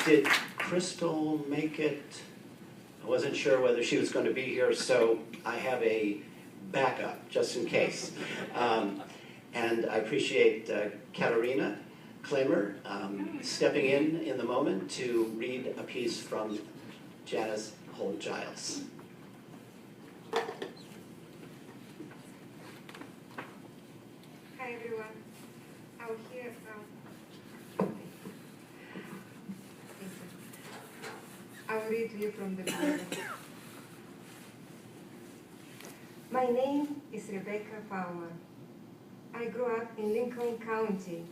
Did Crystal make it? I wasn't sure whether she was going to be here, so I have a backup just in case. And I appreciate Katerina Klemer stepping in the moment to read a piece from Janice Holt Giles. Hi everyone. I'll read to you from the Bible. My name is Rebecca Fowler. I grew up in Lincoln County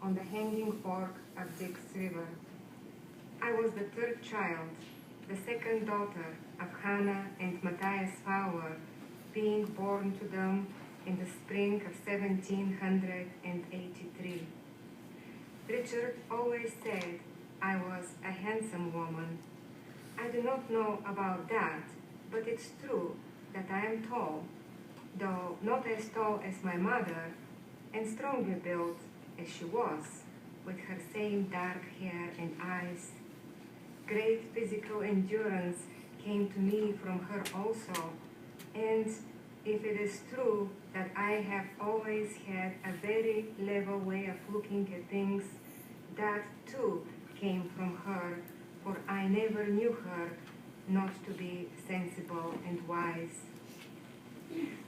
on the hanging fork of Dix River. I was the third child, the second daughter of Hannah and Matthias Fowler, being born to them in the spring of 1783. Richard always said I was a handsome woman. I do not know about that, but it's true that I am tall, though not as tall as my mother, and strongly built as she was, with her same dark hair and eyes. Great physical endurance came to me from her also, and if it is true that I have always had a very level way of looking at things, that too came from her, for I never knew her not to be sensible and wise.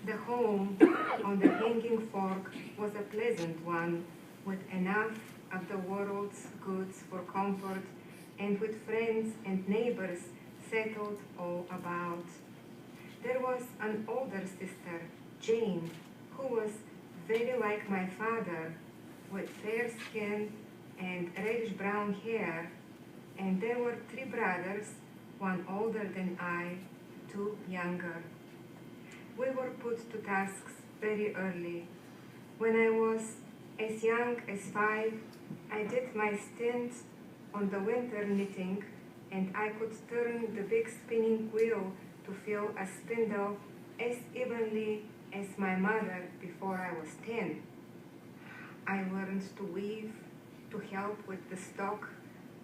The home on the hanging fork was a pleasant one, with enough of the world's goods for comfort, and with friends and neighbors settled all about. There was an older sister, Jane, who was very like my father, with fair skin and reddish-brown hair, and there were 3 brothers, one older than I, 2 younger. We were put to tasks very early. When I was as young as 5, I did my stint on the winter knitting, and I could turn the big spinning wheel to fill a spindle as evenly as my mother before I was 10. I learned to weave, to help with the stock,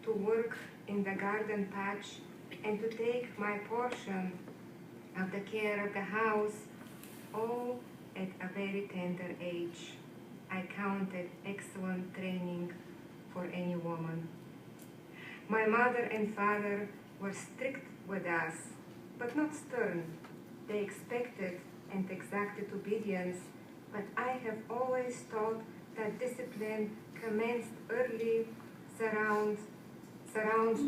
to work in the garden patch, and to take my portion of the care of the house, all at a very tender age. I counted excellent training for any woman. My mother and father were strict with us, but not stern. They expected and exacted obedience, but I have always thought that discipline commenced early surrounds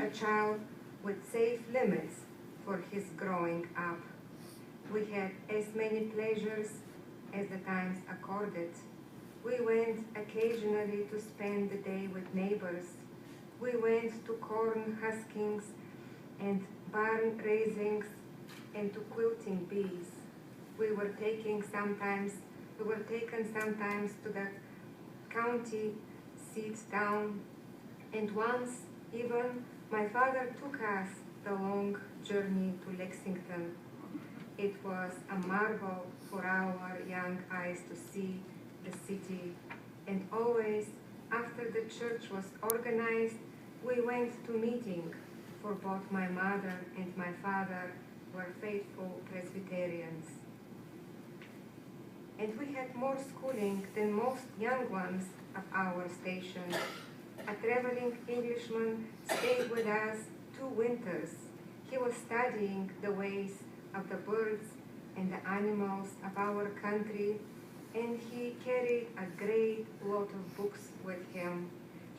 a child with safe limits for his growing up. We had as many pleasures as the times accorded. We went occasionally to spend the day with neighbors. We went to corn huskings and barn raisings and to quilting bees. We were taken sometimes to the county seat town, and once even my father took us the long journey to Lexington. It was a marvel for our young eyes to see the city, and always after the church was organized, we went to meeting, for both my mother and my father were faithful Presbyterians. And we had more schooling than most young ones of our station. A traveling Englishman stayed with us 2 winters. He was studying the ways of the birds and the animals of our country, and he carried a great lot of books with him.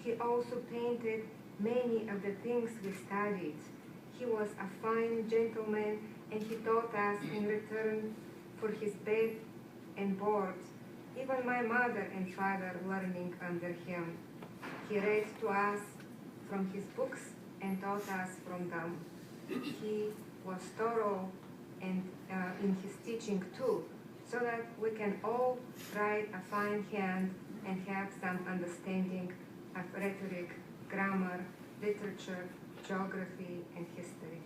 He also painted many of the things we studied. He was a fine gentleman, and he taught us in return for his bed and board, even my mother and father learning under him. He read to us from his books and taught us from them. He was thorough and in his teaching too, so that we can all write a fine hand and have some understanding of rhetoric, grammar, literature, geography, and history.